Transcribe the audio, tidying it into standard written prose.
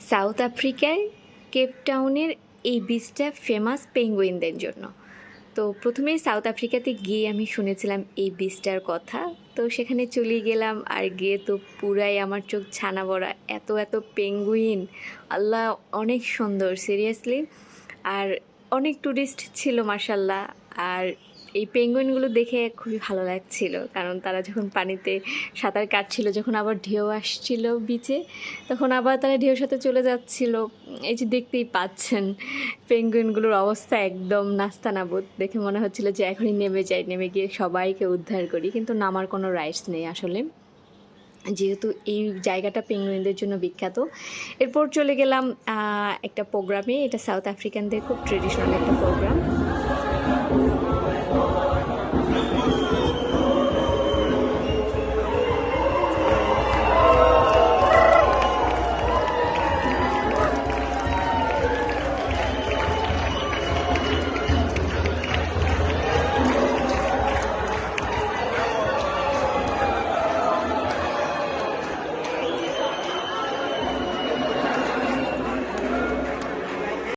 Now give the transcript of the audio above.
South আফ্রিকায় কেপটাউনের এই বিচটা famous পেঙ্গুইনদের জন্য। তো প্রথমেই সাউথ আফ্রিকাতে গিয়ে আমি শুনেছিলাম এই বিচটার কথা। তো সেখানে চলে গেলাম, আর গিয়ে তো পুরাই আমার চোখ ছানা বড়া, এত এত পেঙ্গুইন! আল্লাহ, অনেক সুন্দর সিরিয়াসলি। আর অনেক টুরিস্ট ছিল মার্শাল্লাহ। আর এই পেঙ্গুইনগুলো দেখে খুবই ভালো লাগছিল, কারণ তারা যখন পানিতে সাঁতার কাটছিল, যখন আবার ঢেউ আসছিল বিচে, তখন আবার তারা ঢেউর সাথে চলে যাচ্ছিল। এই যে দেখতেই পাচ্ছেন, পেঙ্গুইনগুলোর অবস্থা একদম নাস্তানাবুদ। দেখে মনে হচ্ছিল যে এখনই নেমে যাই, নেমে গিয়ে সবাইকে উদ্ধার করি, কিন্তু নামার কোনো রাইটস নেই আসলে, যেহেতু এই জায়গাটা পেঙ্গুইনদের জন্য বিখ্যাত। এরপর চলে গেলাম একটা প্রোগ্রামে। এটা সাউথ আফ্রিকানদের খুব ট্রেডিশনাল একটা প্রোগ্রাম।